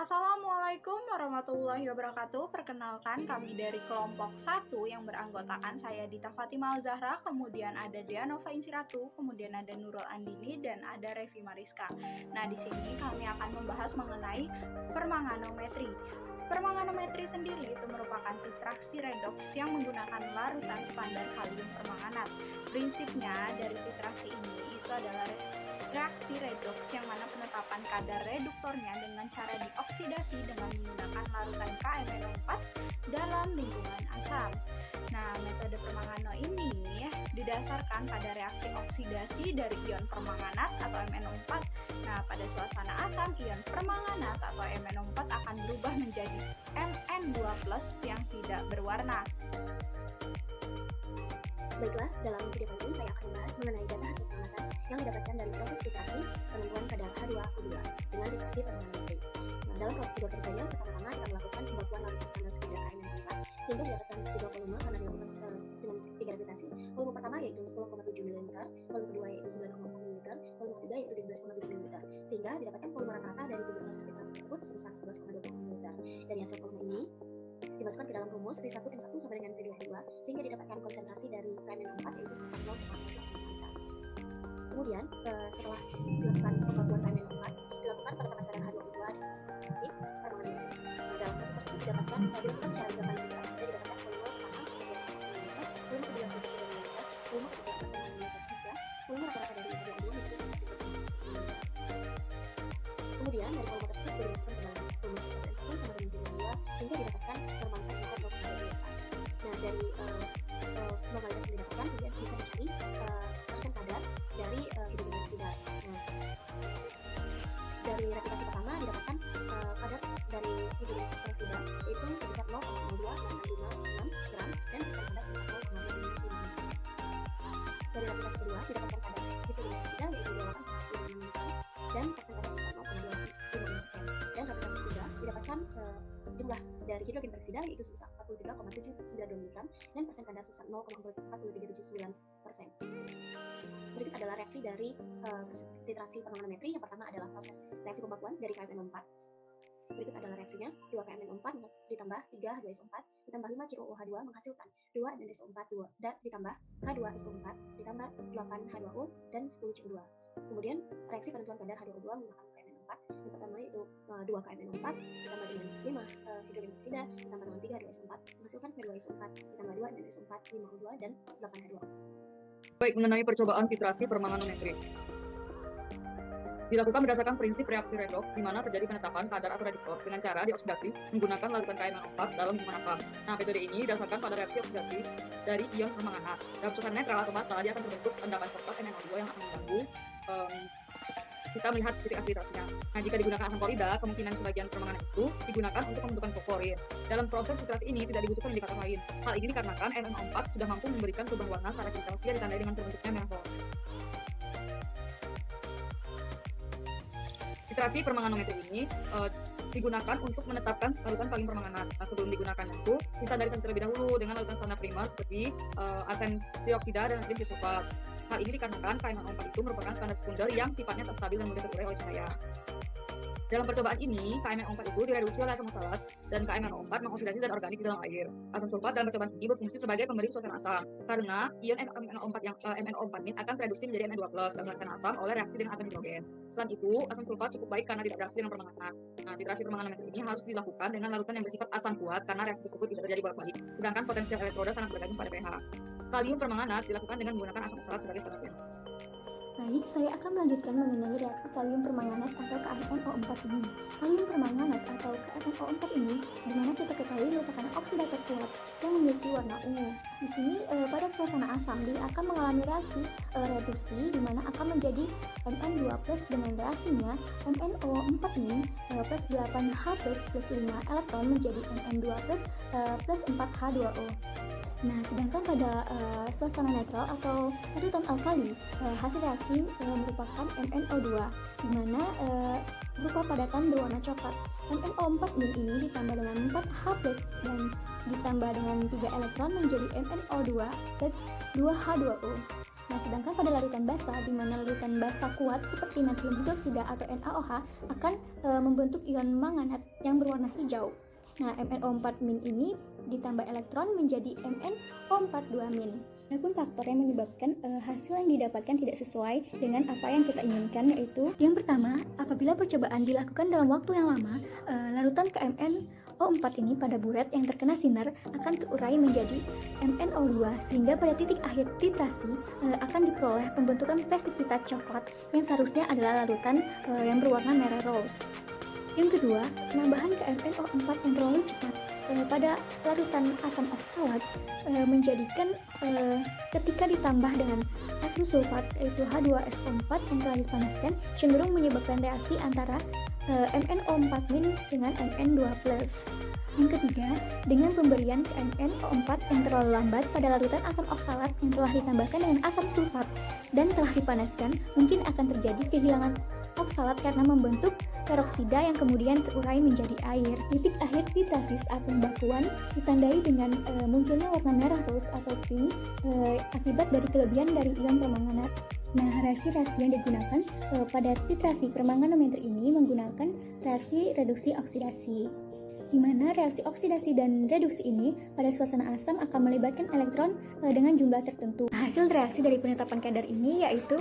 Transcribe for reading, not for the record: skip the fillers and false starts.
Assalamualaikum warahmatullahi wabarakatuh. Perkenalkan, kami dari kelompok 1 yang beranggotakan saya Dita Fatimah Al-Zahra, kemudian ada Dea Nova Insiratu, kemudian ada Nurul Andini, dan ada Revi Mariska. Nah, di sini kami akan membahas mengenai permanganometri. Permanganometri sendiri itu merupakan titraksi redoks yang menggunakan larutan standar kalium permanganat. Prinsipnya dari titraksi ini itu adalah reaksi redoks yang mana penetapan kadar reduktornya dengan cara dioksidasi dengan menggunakan larutan KMNO4 dalam lingkungan asam. Nah, metode permangano ini didasarkan pada reaksi oksidasi dari ion permanganat atau MnO4. Nah, pada suasana asam, ion permanganat atau MnO4 akan berubah menjadi Mn2+ yang tidak berwarna. Baiklah, dalam video kali ini saya akan membahas mengenai data hasil pengamatan yang didapatkan dari proses titrasi penentuan kadar H2O2 dengan titrasi permanganometri. Nah, dalam proses kedua kerjanya, pertama-tama kita melakukan pembakuan larutan standar sekunder KMNO4 sehingga didapatkan sebuah volume karena dilakukan dengan 3 gravitasi. Volume pertama yaitu 10,7 ml, volume kedua yaitu 9,4 ml, volume ketiga yaitu 13,7 ml, sehingga didapatkan volume rata-rata dari tiga proses titrasi tersebut sebesar 11,2 ml. Dari hasil volume ini dimasukkan ke dalam rumus V1N1 sama dengan V2N2 sehingga didapatkan konsentrasi dari KMNO4 yaitu sebesar 0,08. Kemudian setelah dilakukan pembakuan KMNO4 dilakukan penetapan kadar H2O2 dengan konsentrasi permanganometri. Dalam proses tersebut dilakukan secara 8 ml dan didapatkan volume pertama sebesar 2,5 ml, volume kedua 3,3 ml, volume ketiga 4,5 ml saja, volume rata-rata dari H2O2 menjadi 1,3 ml. Kemudian dari volume tersebut dimasukkan ke dalam rumus V1N1 sama dengan V2N2 hingga didapatkan normalitas mengkot 0,24. Nah, dari normalitas yang didapatkan sehingga bisa mencari persen kadar dari hidrogen peroksida. Nah, dari replikasi pertama didapatkan kadar dari hidrogen peroksida yaitu sebesar 0,02856 gram dan persen kadar sebesar 0,255. Dari replikasi kedua didapatkan kadar hidrogen peroksida yaitu 28,5 gram dan persen kadar sebesar 0,255%. Dan replikasi ketiga didapatkan jumlah dari hidrogen peroksida yaitu sebesar 43,792 mg dan persen kadar sebesar 0,4379%. Berikut adalah reaksi dari titrasi permanganometri. Yang pertama adalah proses reaksi pembakuan dari KMNO4. Berikut adalah reaksinya. 2 KMNO4 ditambah 3 H2SO4 ditambah 5 COOH2 menghasilkan 2 NSO4 dan ditambah K2SO4 ditambah 8 H2O dan 10 CO2. Kemudian reaksi penentuan kadar H2O2 menggunakan KMNO4. Yang pertama yaitu 2 KMNO4 ditambah dengan 5 hidrogen peroksida ditambah dengan 3 H2SO4 menghasilkan K2SO4 ditambah 2 NSO4 5O2 dan 8 H2O. Baik, mengenai percobaan titrasi permanganometri. Dilakukan berdasarkan prinsip reaksi redoks di mana terjadi penetapan kadar atau reduktor dengan cara dioksidasi menggunakan larutan KMNO4 dalam lingkungan asam. Nah, metode ini didasarkan pada reaksi oksidasi dari ion permanganat. Dalam suasana netral atau basa, dia akan terbentuk endapan coklat NaO2 yang akan mengganggu kita melihat titik aktivitasnya. Nah, jika digunakan asam klorida, kemungkinan sebagian permanganat itu digunakan untuk pembentukan fosforin. Dalam proses titrasi ini tidak dibutuhkan indikator lain. Hal ini dikarenakan MnO4 sudah mampu memberikan perubahan warna secara kristalsia ditandai dengan terbentuknya menfos. Titrasi permanganometri ini digunakan untuk menetapkan larutan kalium permanganat. Nah, sebelum digunakan itu distandarisasi terlebih dahulu dengan larutan standar primer seperti arsen trioksida dan natrium disulfat. Hal ini dikarenakan KMNO4 itu merupakan standar sekunder yang sifatnya tak stabil dan mudah terurai oleh cahaya. Dalam percobaan ini, KMNO4 itu direduksi oleh asam oksalat dan KMNO4 mengoksidasi zat organik di dalam air. Asam sulfat dalam percobaan ini berfungsi sebagai pemberi suasana asam karena ion MnO4 yang MnO4 akan tereduksi menjadi Mn2+ dan menghasilkan asam oleh reaksi dengan atom hidrogen. Selain itu, asam sulfat cukup baik karena tidak bereaksi dengan permanganat. Nah, titrasi permanganometri ini harus dilakukan dengan larutan yang bersifat asam kuat karena reaksi tersebut tidak terjadi bolak-balik. Sedangkan potensial elektroda sangat bergantung pada pH. Kalium permanganat dilakukan dengan menggunakan asam oksalat sebagai stasiun. Baik, saya akan melanjutkan mengenai reaksi kalium permanganat atau KMNO4 ini. Kalium permanganat atau KMNO4 ini dimana kita ketahui merupakan oksidator kuat yang memiliki warna ungu. Di sini pada suasana asam dia akan mengalami reaksi reduksi dimana akan menjadi Mn2+ dengan reaksinya MnO4 ini plus 8H plus 5 elektron menjadi Mn2+ plus 4H2O. Nah, sedangkan pada suasana netral atau larutan alkali, hasil reaksi merupakan MnO2, di mana berupa padatan berwarna coklat. MnO4 ini ditambah dengan 4H+ dan ditambah dengan 3 elektron menjadi MnO2 plus 2H2O. Nah, sedangkan pada larutan basa, di mana larutan basa kuat seperti natrium hidroksida atau NaOH akan membentuk ion manganat yang berwarna hijau. Nah, MnO4- ini ditambah elektron menjadi MnO42-. Adapun faktor yang menyebabkan hasil yang didapatkan tidak sesuai dengan apa yang kita inginkan, yaitu yang pertama, apabila percobaan dilakukan dalam waktu yang lama, larutan KMnO4 ini pada buret yang terkena sinar akan terurai menjadi MnO2, sehingga pada titik akhir titrasi akan diperoleh pembentukan presipitat coklat yang seharusnya adalah larutan yang berwarna merah rose. Yang kedua, penambahan KMnO4 yang terlalu cepat pada larutan asam oksalat menjadikan ketika ditambah dengan asam sulfat yaitu H2SO4 yang telah dipanaskan cenderung menyebabkan reaksi antara MnO4- dengan Mn2+. Yang ketiga, dengan pemberian KMnO4 yang terlalu lambat pada larutan asam oksalat yang telah ditambahkan dengan asam sulfat dan telah dipanaskan, mungkin akan terjadi kehilangan oksalat karena membentuk peroksida yang kemudian terurai menjadi air. Titik akhir titrasi saat pembakuan ditandai dengan munculnya warna merah rose atau pink akibat dari kelebihan dari ion permanganat. Nah, reaksi-reaksi yang digunakan pada titrasi permanganometer ini menggunakan reaksi reduksi oksidasi, di mana reaksi oksidasi dan reduksi ini pada suasana asam akan melibatkan elektron dengan jumlah tertentu. Hasil reaksi dari penetapan kadar ini yaitu